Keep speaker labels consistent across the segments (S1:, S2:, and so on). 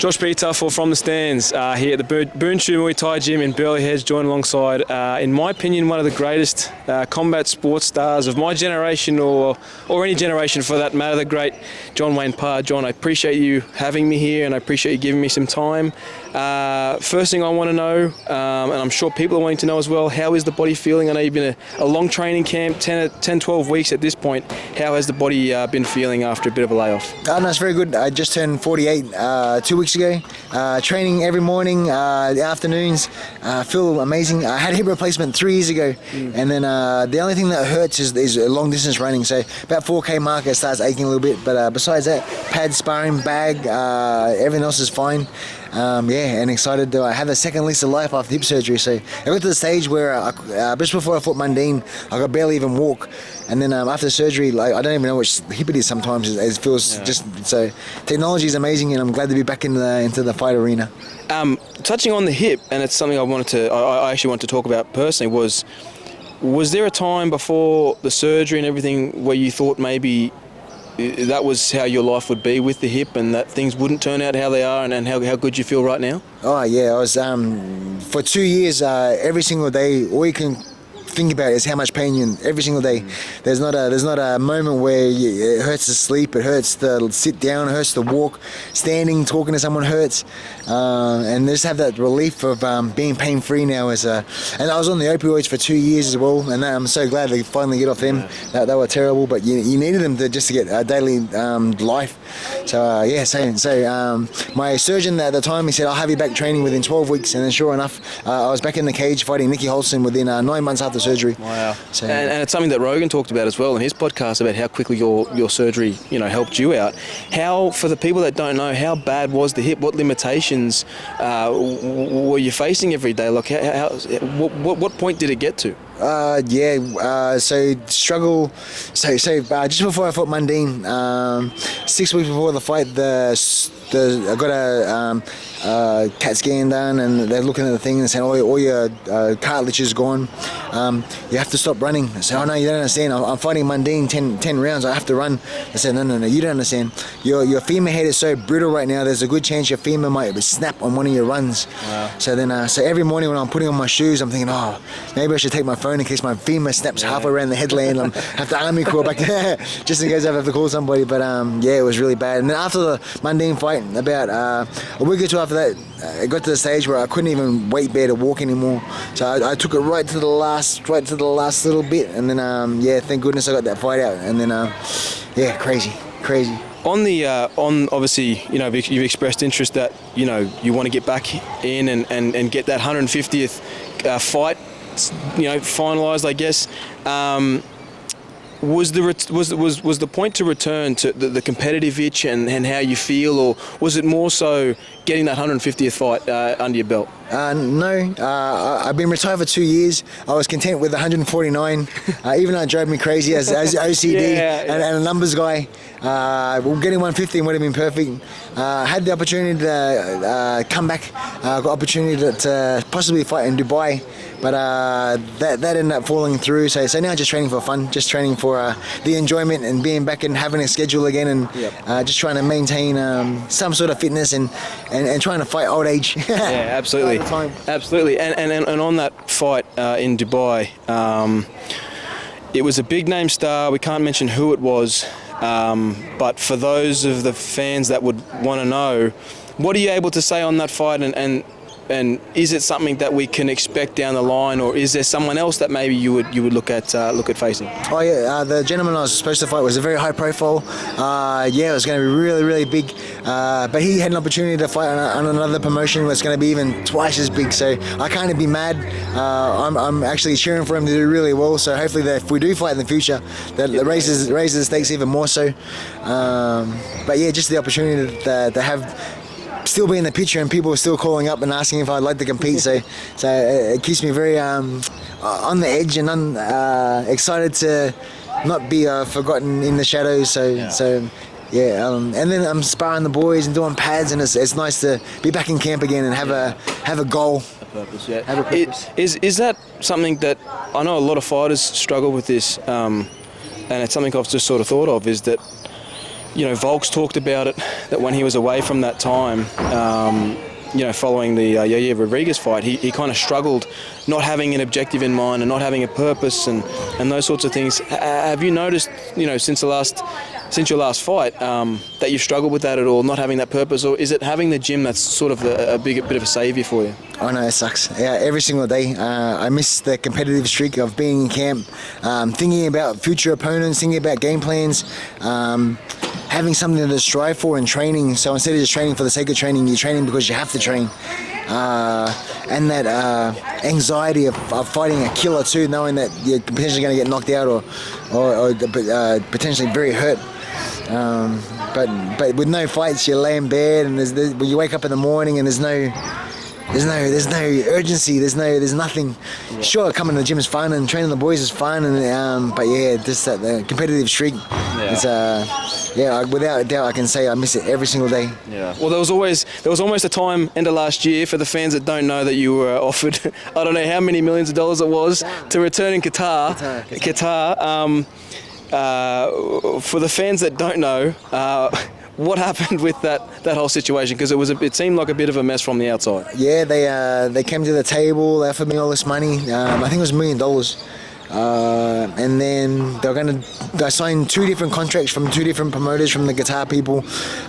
S1: Josh Betar for From the Stands here at the Boonshu Muay Thai Gym in Burleigh Heads, joined alongside, in my opinion, one of the greatest combat sports stars of my generation or any generation for that matter, the great John Wayne Parr. John, I appreciate you having me here and I appreciate you giving me some time. First thing I want to know, and I'm sure people are wanting to know as well, how is the body feeling? I know you've been a long training camp, 10-12 weeks at this point. How has the body been feeling after a bit of a layoff?
S2: No, it's very good. I just turned 48 2 weeks ago. Training every morning, the afternoons. Feel amazing. I had a hip replacement 3 years ago, and then the only thing that hurts is long distance running. So about 4K mark, it starts aching a little bit. But besides that, pad, sparring, bag, everything else is fine. And excited to have the second lease of life after hip surgery. So I got to the stage where just before I fought Mundine, I could barely even walk. And then after surgery, I don't even know which hip it is sometimes. It feels just so. Technology is amazing, and I'm glad to be back into the fight arena.
S1: Touching on the hip, and it's something I actually want to talk about personally. Was there a time before the surgery and everything where you thought maybe that was how your life would be with the hip, and that things wouldn't turn out how they are, and how good you feel right now?
S2: Oh yeah, I was for 2 years every single day. All you can think about is how much pain you're in every single day. There's not a moment where it hurts to sleep, it hurts to sit down, it hurts to walk, standing, talking to someone hurts, and just have that relief of being pain free now. And I was on the opioids for 2 years as well, and I'm so glad to finally get off them. They were terrible, but you needed them just to get a daily life. So my surgeon at the time, he said, I'll have you back training within 12 weeks, and then sure enough, I was back in the cage fighting Nicky Holson within 9 months after surgery.
S1: Wow. So, and it's something that Rogan talked about as well in his podcast, about how quickly your surgery helped you out. How, for the people that don't know, how bad was the hip? What limitations were you facing every day? Like what point did it get to? So struggle. So just before I fought Mundine, 6 weeks before the fight, I got a CAT scan done, and they're looking at the thing and saying, all your cartilage is gone. You have to stop running. I said, oh no, you don't understand. I'm fighting Mundine 10 rounds. I have to run. I said, no, you don't understand. Your femur head is so brittle right now. There's a good chance your femur might snap on one of your runs. Wow. So then, so every morning when I'm putting on my shoes, I'm thinking, maybe I should take my phone in case my femur snaps halfway around the headland. I have to army crawl back just in case I have to call somebody. But it was really bad. And then after the Mundine fight, about a week or two after that, it got to the stage where I couldn't even weight bear to walk anymore. So I took it right to the last little bit, and then thank goodness I got that fight out. And then crazy. On obviously, you've expressed interest that you want to get back in and get that 150th fight finalised, I guess. Was the point to return to the competitive itch and how you feel, or was it more so getting that 150th fight under your belt?
S2: No, I've been retired for 2 years. I was content with 149, even though it drove me crazy as OCD and a numbers guy. Getting 150 would have been perfect. Had the opportunity to come back, got opportunity to possibly fight in Dubai, but that ended up falling through. So now just training for fun, just training for the enjoyment and being back and having a schedule again, and just trying to maintain some sort of fitness and trying to fight old age.
S1: Yeah, absolutely. Absolutely. And on that fight in Dubai, it was a big name star. We can't mention who it was, but for those of the fans that would want to know, what are you able to say on that fight, and is it something that we can expect down the line, or is there someone else that maybe you would look at facing?
S2: Oh yeah, the gentleman I was supposed to fight was a very high profile. It was going to be really, really big, but he had an opportunity to fight on another promotion that's going to be even twice as big. So I can't be mad. I'm actually cheering for him to do really well. So hopefully that if we do fight in the future, that raises the stakes even more so. But yeah, just the opportunity to have. Still be in the picture, and people are still calling up and asking if I'd like to compete. So it keeps me very on the edge and excited to not be forgotten in the shadows. And then I'm sparring the boys and doing pads, and it's nice to be back in camp again and have a goal.
S1: A purpose, yeah. Have a purpose. Is that something that I know a lot of fighters struggle with this, and it's something I've just sort of thought of, is that Volk's talked about it, that when he was away from that time, following the Yair Rodriguez fight, he kind of struggled not having an objective in mind and not having a purpose and those sorts of things. Have you noticed, since your last fight, that you've struggled with that at all, not having that purpose, or is it having the gym that's sort of a bit of a saviour for you?
S2: Oh no, it sucks. Yeah, every single day. I miss the competitive streak of being in camp, thinking about future opponents, thinking about game plans, having something to strive for in training. So instead of just training for the sake of training, you're training because you have to train. And that anxiety of fighting a killer too, knowing that you're potentially going to get knocked out or potentially very hurt. But with no fights, you lay in bed, and when you wake up in the morning and there's no urgency. There's nothing. Yeah. Sure, coming to the gym is fun and training the boys is fun, and but yeah, just that the competitive streak. Yeah. It's without a doubt, I can say I miss it every single day.
S1: Yeah. Well, there was almost a time end of last year, for the fans that don't know, that you were offered I don't know how many millions of dollars it was to return in Qatar. For the fans that don't know, what happened with that whole situation? Because it seemed like a bit of a mess from the outside.
S2: Yeah, they came to the table, they offered me all this money. I think it was $1 million. And then they signed 2 different contracts from 2 different promoters from the Qatar people.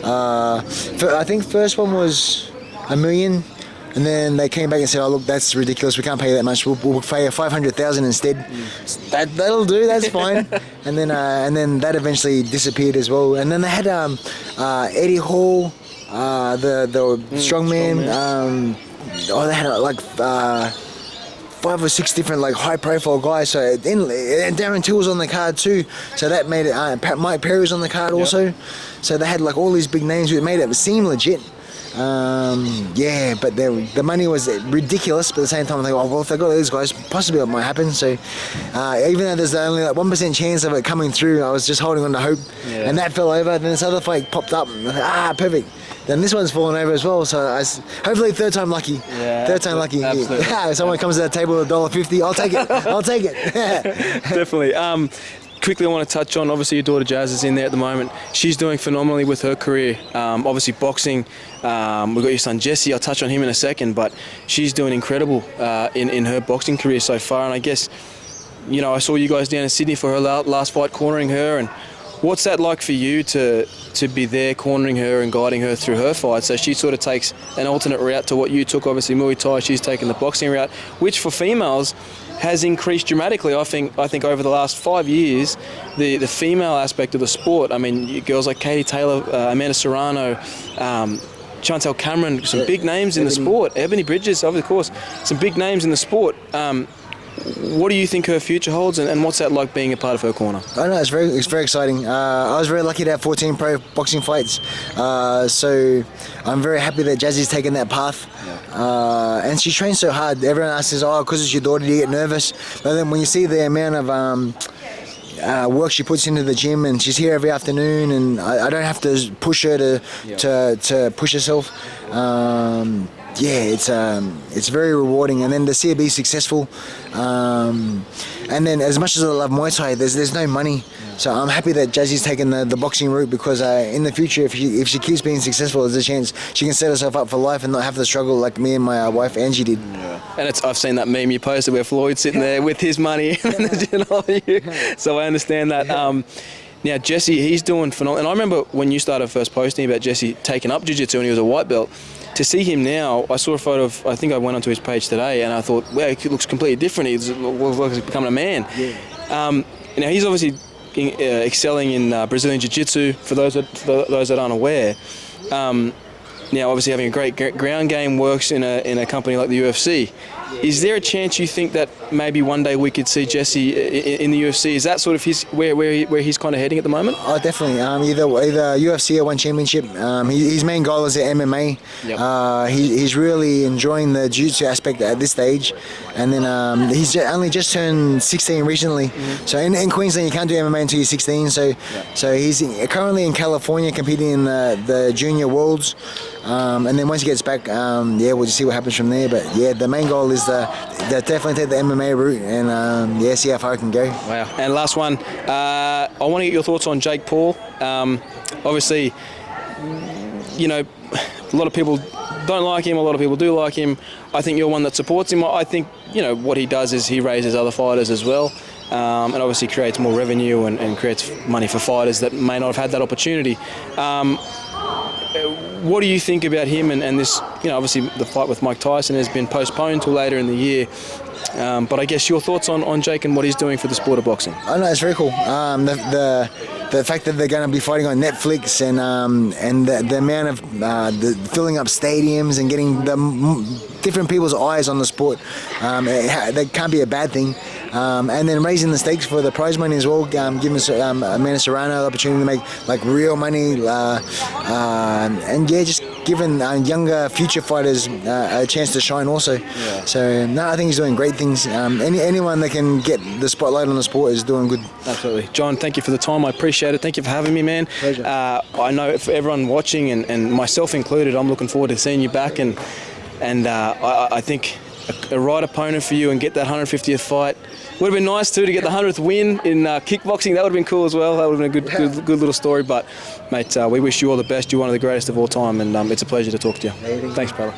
S2: I think first one was $1 million. And then they came back and said, "Oh, look, that's ridiculous. We can't pay that much. We'll pay $500,000 instead." That'll do. That's fine. And then that eventually disappeared as well. And then they had Eddie Hall, the strongman. They had 5 or 6 different high-profile guys. So and Darren Till was on the card too. So that made it. Mike Perry was on the card also. So they had all these big names. It made it seem legit. But the money was ridiculous, but at the same time I think, if they got these guys, possibly it might happen. So even though there's only 1% chance of it coming through, I was just holding on to hope. Yeah. And that fell over. Then this other fight popped up, and I thought, perfect. Then this one's fallen over as well, so hopefully third time lucky. Yeah, third time lucky. Absolutely. Yeah, if someone comes to the table with $1.50, I'll take it.
S1: Definitely. Quickly, I want to touch on, obviously your daughter Jazz is in there at the moment. She's doing phenomenally with her career. Obviously boxing. We've got your son Jesse. I'll touch on him in a second, but she's doing incredible in her boxing career so far. And I guess, I saw you guys down in Sydney for her last fight, cornering her. And what's that like for you to be there cornering her and guiding her through her fight? So she sort of takes an alternate route to what you took, obviously Muay Thai. She's taken the boxing route, which for females has increased dramatically. I think over the last 5 years, the female aspect of the sport. I mean, girls like Katie Taylor, Amanda Serrano, Chantel Cameron, some big names in the sport. Ebony Bridges, of course, some big names in the sport. What do you think her future holds, and what's that like being a part of her corner?
S2: I know, it's very exciting. I was very lucky to have 14 pro boxing fights, so I'm very happy that Jazzy's taken that path. And she trains so hard. Everyone asks, because it's your daughter, do you get nervous? But then when you see the amount of work she puts into the gym, and she's here every afternoon, and I don't have to push her to push herself. It's very rewarding, and then to see her be successful, and then as much as I love Muay Thai, there's no money, so I'm happy that Jazzy's taken the boxing route, because in the future, if she keeps being successful, there's a chance she can set herself up for life and not have to struggle like me and my wife Angie did.
S1: Yeah. And I've seen that meme you posted where Floyd's sitting there with his money, so I understand that. Now Jesse, he's doing phenomenal, and I remember when you started first posting about Jesse taking up jiu-jitsu and he was a white belt. To see him now, I saw a photo of, I think I went onto his page today, and I thought, wow, he looks completely different. He looks like he's becoming a man. Yeah. Now he's obviously excelling in Brazilian Jiu-Jitsu, for those that aren't aware. Now obviously having a great ground game works in a company like the UFC. Is there a chance you think that maybe one day we could see Jesse in the UFC? Is that sort of where he's kind of heading at the moment?
S2: Oh, definitely. Either UFC or one championship. His main goal is the MMA. Yep. He's really enjoying the jiu-jitsu aspect at this stage, and then he's only just turned 16 recently. Mm-hmm. So in Queensland, you can't do MMA until you're 16. So he's currently in California competing in the Junior Worlds. And then once he gets back, we'll just see what happens from there. But the main goal is to definitely take the MMA route and see how far I can go.
S1: Wow. And last one, I want to get your thoughts on Jake Paul. obviously, you know, a lot of people don't like him, a lot of people do like him. I think you're one that supports him. I think, you know, what he does is he raises other fighters as well, and obviously creates more revenue and creates money for fighters that may not have had that opportunity. What do you think about him and this, you know, obviously the fight with Mike Tyson has been postponed till later in the year, but I guess your thoughts on Jake and what he's doing for the sport of boxing?
S2: I know, it's very cool. The fact that they're going to be fighting on Netflix and the amount of the filling up stadiums and getting different people's eyes on the sport, that can't be a bad thing. And then raising the stakes for the prize money as well, giving Amanda Serrano the opportunity to make like real money, and yeah, just giving younger future fighters a chance to shine also. Yeah. So no, I think he's doing great things. Anyone that can get the spotlight on the sport is doing good.
S1: Absolutely. John, thank you for the time. I appreciate it. Thank you for having me, man.
S2: Pleasure.
S1: I know for everyone watching and myself included, I'm looking forward to seeing you back, and I think a right opponent for you and get that 150th fight. Would have been nice too to get the 100th win in kickboxing. That would have been cool as well. That would have been a good little story. But mate, we wish you all the best. You're one of the greatest of all time, and it's a pleasure to talk to you. Thanks, brother.